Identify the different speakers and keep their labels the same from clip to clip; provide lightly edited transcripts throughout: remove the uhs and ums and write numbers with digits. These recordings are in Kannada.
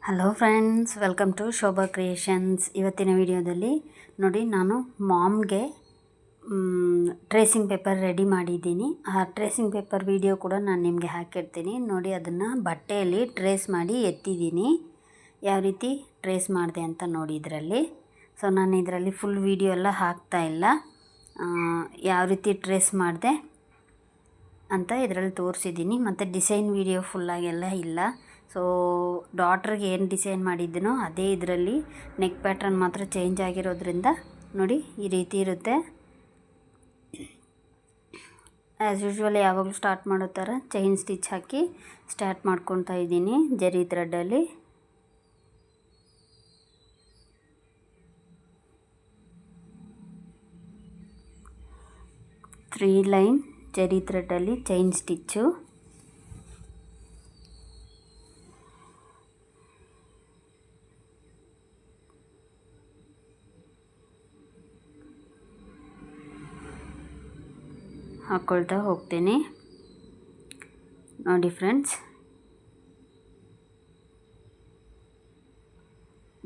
Speaker 1: Hello friends, welcome to Shobha creations. ಇವತ್ತಿನ ವಿಡಿಯೋದಲ್ಲಿ ನೋಡಿ, ನಾನು ಮಾಮ್ಗೆ ಟ್ರೇಸಿಂಗ್ ಪೇಪರ್ ರೆಡಿ ಮಾಡಿದ್ದೀನಿ. ಆ ಟ್ರೇಸಿಂಗ್ ಪೇಪರ್ ವಿಡಿಯೋ ಕೂಡ ನಾನು ನಿಮಗೆ ಹಾಕಿರ್ತೀನಿ ನೋಡಿ. ಅದನ್ನು ಬಟ್ಟೆಯಲ್ಲಿ ಟ್ರೇಸ್ ಮಾಡಿ ಎತ್ತಿದ್ದೀನಿ. ಯಾವ ರೀತಿ ಟ್ರೇಸ್ ಮಾಡಿದೆ ಅಂತ ನೋಡಿ ಇದರಲ್ಲಿ. ಸೊ ನಾನು ಇದರಲ್ಲಿ ಫುಲ್ ವಿಡಿಯೋ ಎಲ್ಲ ಹಾಕ್ತಾಯಿಲ್ಲ, ಯಾವ ರೀತಿ ಟ್ರೇಸ್ ಮಾಡಿದೆ ಅಂತ ಇದರಲ್ಲಿ ತೋರಿಸಿದ್ದೀನಿ. ಮತ್ತು ಡಿಸೈನ್ ವಿಡಿಯೋ ಫುಲ್ಲಾಗೆಲ್ಲ ಇಲ್ಲ. ಸೊ ಡಾಟ್ರಿಗೆ ಏನು ಡಿಸೈನ್ ಮಾಡಿದ್ದೀನೋ ಅದೇ ಇದರಲ್ಲಿ ನೆಕ್ ಪ್ಯಾಟ್ರನ್ ಮಾತ್ರ ಚೇಂಜ್ ಆಗಿರೋದ್ರಿಂದ ನೋಡಿ ಈ ರೀತಿ ಇರುತ್ತೆ. ಆ್ಯಸ್ ಯೂಶ್ವಲ್ ಯಾವಾಗಲೂ ಸ್ಟಾರ್ಟ್ ಮಾಡೋ ಥರ ಚೈನ್ ಸ್ಟಿಚ್ ಹಾಕಿ ಸ್ಟಾರ್ಟ್ ಮಾಡ್ಕೊತಾ ಇದ್ದೀನಿ ಜರಿ ಥ್ರೆಡ್ಡಲ್ಲಿ. ತ್ರೀ ಲೈನ್ ಜರಿ ಥ್ರೆಡ್ಡಲ್ಲಿ ಚೈನ್ ಸ್ಟಿಚ್ಚು. ಹಾಕ್ಕೊಳ್ತಾ ಹೋಗ್ತೀನಿ ನೋಡಿ ಫ್ರೆಂಡ್ಸ್.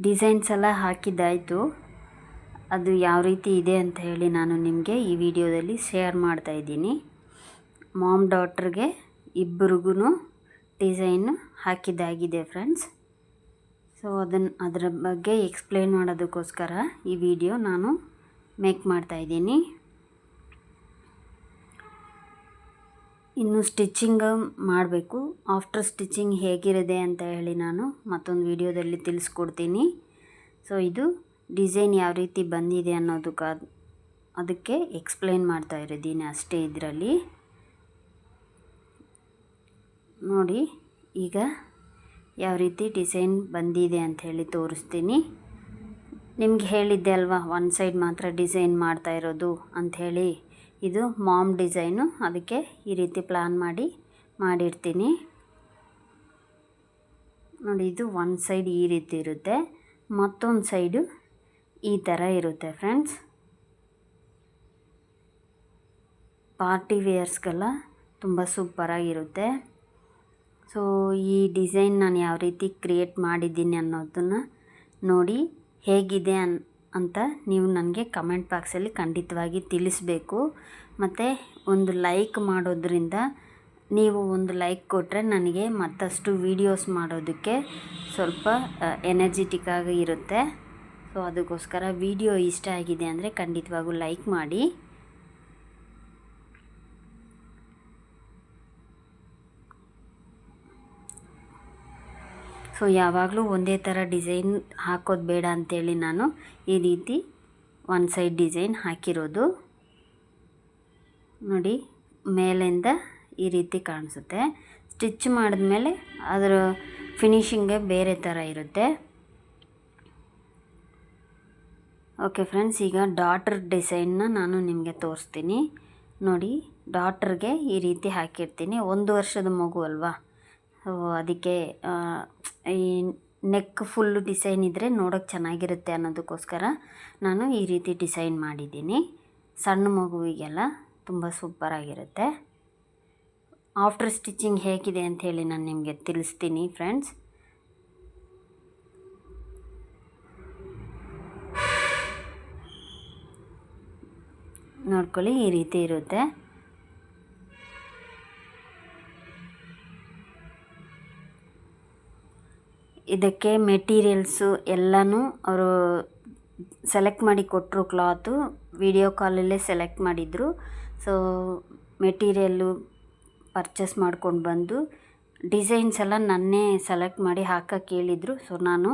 Speaker 1: ಡಿಸೈನ್ಸ್ ಎಲ್ಲ ಹಾಕಿದ್ದಾಯಿತು. ಅದು ಯಾವ ರೀತಿ ಇದೆ ಅಂತ ಹೇಳಿ ನಾನು ನಿಮಗೆ ಈ ವಿಡಿಯೋದಲ್ಲಿ ಶೇರ್ ಮಾಡ್ತಾಯಿದ್ದೀನಿ. ಮಾಮ್ ಡಾಟ್ರಿಗೆ ಇಬ್ಬರಿಗೂ ಡಿಸೈನ್ ಹಾಕಿದ್ದಾಗಿದೆ ಫ್ರೆಂಡ್ಸ್. ಸೊ ಅದರ ಬಗ್ಗೆ ಎಕ್ಸ್ಪ್ಲೇನ್ ಮಾಡೋದಕ್ಕೋಸ್ಕರ ಈ ವಿಡಿಯೋ ನಾನು ಮೇಕ್ ಮಾಡ್ತಾಯಿದ್ದೀನಿ. ಇನ್ನು ಸ್ಟಿಚ್ಚಿಂಗ್ ಮಾಡಬೇಕು. ಆಫ್ಟರ್ ಸ್ಟಿಚ್ಚಿಂಗ್ ಹೇಗಿರುತ್ತೆ ಅಂತ ಹೇಳಿ ನಾನು ಮತ್ತೊಂದು ವಿಡಿಯೋದಲ್ಲಿ ತಿಳಿಸ್ಕೊಡ್ತೀನಿ. ಸೊ ಇದು ಡಿಸೈನ್ ಯಾವ ರೀತಿ ಬಂದಿದೆ ಅದಕ್ಕೆ ಎಕ್ಸ್ಪ್ಲೇನ್ ಮಾಡ್ತಾ ಇರೋದೀನಿ ಅಷ್ಟೇ ಇದರಲ್ಲಿ ನೋಡಿ. ಈಗ ಯಾವ ರೀತಿ ಡಿಸೈನ್ ಬಂದಿದೆ ಅಂತ ಹೇಳಿ ತೋರಿಸ್ತೀನಿ. ನಿಮ್ಗೆ ಹೇಳಿದ್ದೆ ಅಲ್ವಾ, ಒನ್ ಸೈಡ್ ಮಾತ್ರ ಡಿಸೈನ್ ಮಾಡ್ತಾ ಇರೋದು ಅಂಥೇಳಿ. ಇದು ಮಾಮ್ ಡಿಸೈನು, ಅದಕ್ಕೆ ಈ ರೀತಿ ಪ್ಲಾನ್ ಮಾಡಿರ್ತೀನಿ ನೋಡಿ. ಇದು ಒಂದು ಸೈಡ್ ಈ ರೀತಿ ಇರುತ್ತೆ, ಮತ್ತೊಂದು ಸೈಡು ಈ ಥರ ಇರುತ್ತೆ ಫ್ರೆಂಡ್ಸ್. ಪಾರ್ಟಿ ವೇರ್ಸ್ಗೆಲ್ಲ ತುಂಬ ಸೂಪರಾಗಿರುತ್ತೆ. ಸೊ ಈ ಡಿಸೈನ್ ನಾನು ಯಾವ ರೀತಿ ಕ್ರಿಯೇಟ್ ಮಾಡಿದ್ದೀನಿ ಅನ್ನೋದನ್ನು ನೋಡಿ ಹೇಗಿದೆ ಅಂತ ನೀವು ನನಗೆ ಕಮೆಂಟ್ ಬಾಕ್ಸಲ್ಲಿ ಖಂಡಿತವಾಗಿ ತಿಳಿಸಬೇಕು. ಮತ್ತು ಒಂದು ಲೈಕ್ ಮಾಡೋದ್ರಿಂದ, ನೀವು ಒಂದು ಲೈಕ್ ಕೊಟ್ಟರೆ ನನಗೆ ಮತ್ತಷ್ಟು ವೀಡಿಯೋಸ್ ಮಾಡೋದಕ್ಕೆ ಸ್ವಲ್ಪ ಎನರ್ಜಿಟಿಕ್ ಆಗಿ ಇರುತ್ತೆ. ಸೊ ಅದಕ್ಕೋಸ್ಕರ ವಿಡಿಯೋ ಇಷ್ಟ ಆಗಿದೆ ಅಂದರೆ ಖಂಡಿತವಾಗೂ ಲೈಕ್ ಮಾಡಿ. ಸೊ ಯಾವಾಗಲೂ ಒಂದೇ ಥರ ಡಿಸೈನ್ ಹಾಕೋದು ಬೇಡ ಅಂಥೇಳಿ ನಾನು ಈ ರೀತಿ ಒನ್ ಸೈಡ್ ಡಿಸೈನ್ ಹಾಕಿರೋದು ನೋಡಿ. ಮೇಲಿಂದ ಈ ರೀತಿ ಕಾಣಿಸುತ್ತೆ. ಸ್ಟಿಚ್ ಮಾಡಿದ್ಮೇಲೆ ಅದರ ಫಿನಿಶಿಂಗೇ ಬೇರೆ ಥರ ಇರುತ್ತೆ. ಓಕೆ ಫ್ರೆಂಡ್ಸ್, ಈಗ ಡಾಟರ್ ಡಿಸೈನ್ನ ನಾನು ನಿಮಗೆ ತೋರಿಸ್ತೀನಿ ನೋಡಿ. ಡಾಟರ್ಗೆ ಈ ರೀತಿ ಹಾಕಿರ್ತೀನಿ. 1 ವರ್ಷದ ಮಗು ಅಲ್ವಾ, ಸೊ ಅದಕ್ಕೆ ಈ ನೆಕ್ ಫುಲ್ಲು ಡಿಸೈನ್ ಇದ್ದರೆ ನೋಡೋಕ್ಕೆ ಚೆನ್ನಾಗಿರುತ್ತೆ ಅನ್ನೋದಕ್ಕೋಸ್ಕರ ನಾನು ಈ ರೀತಿ ಡಿಸೈನ್ ಮಾಡಿದ್ದೀನಿ. ಸಣ್ಣ ಮಗುವಿಗೆಲ್ಲ ತುಂಬ ಸೂಪರಾಗಿರುತ್ತೆ. ಆಫ್ಟರ್ ಸ್ಟಿಚಿಂಗ್ ಹೇಗಿದೆ ಅಂತ ಹೇಳಿ ನಾನು ನಿಮಗೆ ತಿಳಿಸ್ತೀನಿ ಫ್ರೆಂಡ್ಸ್. ನೋಡ್ಕೊಳ್ಳಿ, ಈ ರೀತಿ ಇರುತ್ತೆ. ಇದಕ್ಕೆ ಮೆಟೀರಿಯಲ್ಸು ಎಲ್ಲನೂ ಅವರು ಸೆಲೆಕ್ಟ್ ಮಾಡಿ ಕೊಟ್ಟರು. ಕ್ಲಾತು ವಿಡಿಯೋ ಕಾಲಲ್ಲೇ ಸೆಲೆಕ್ಟ್ ಮಾಡಿದರು. ಸೊ ಮೆಟೀರಿಯಲ್ಲು ಪರ್ಚೇಸ್ ಮಾಡ್ಕೊಂಡು ಬಂದು ಡಿಸೈನ್ಸ್ ಎಲ್ಲ ನನ್ನೇ ಸೆಲೆಕ್ಟ್ ಮಾಡಿ ಹಾಕಕ್ಕೆ ಹೇಳಿದರು. ಸೊ ನಾನು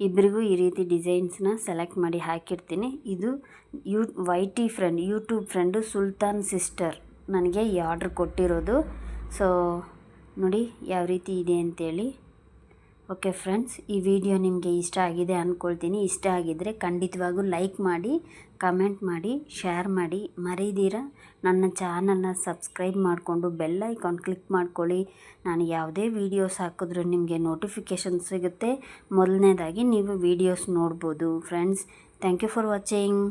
Speaker 1: ಇಬ್ಬರಿಗೂ ಈ ರೀತಿ ಡಿಸೈನ್ಸ್ನ ಸೆಲೆಕ್ಟ್ ಮಾಡಿ ಹಾಕಿರ್ತೀನಿ. ಇದು ಯೂಟ್ಯೂಬ್ ಫ್ರೆಂಡು ಸುಲ್ತಾನ್ ಸಿಸ್ಟರ್ ನನಗೆ ಈ ಆರ್ಡ್ರ್ ಕೊಟ್ಟಿರೋದು. ಸೊ ನೋಡಿ ಯಾವ ರೀತಿ ಇದೆ ಅಂತೇಳಿ. ಓಕೆ ಫ್ರೆಂಡ್ಸ್, ಈ ವಿಡಿಯೋ ನಿಮಗೆ ಇಷ್ಟ ಆಗಿದೆ ಅಂದ್ಕೊಳ್ತೀನಿ. ಇಷ್ಟ ಆಗಿದ್ದರೆ ಖಂಡಿತವಾಗೂ ಲೈಕ್ ಮಾಡಿ, ಕಮೆಂಟ್ ಮಾಡಿ, ಶೇರ್ ಮಾಡಿ. ಮರೀದಿರ ನನ್ನ ಚಾನಲ್ನ ಸಬ್ಸ್ಕ್ರೈಬ್ ಮಾಡಿಕೊಂಡು ಬೆಲ್ ಐಕಾನ್ ಕ್ಲಿಕ್ ಮಾಡ್ಕೊಳ್ಳಿ. ನಾನು ಯಾವುದೇ ವೀಡಿಯೋಸ್ ಹಾಕಿದ್ರೂ ನಿಮಗೆ ನೋಟಿಫಿಕೇಷನ್ ಸಿಗುತ್ತೆ. ಮೊದಲನೇದಾಗಿ ನೀವು ವೀಡಿಯೋಸ್ ನೋಡ್ಬೋದು friends. Thank you for watching.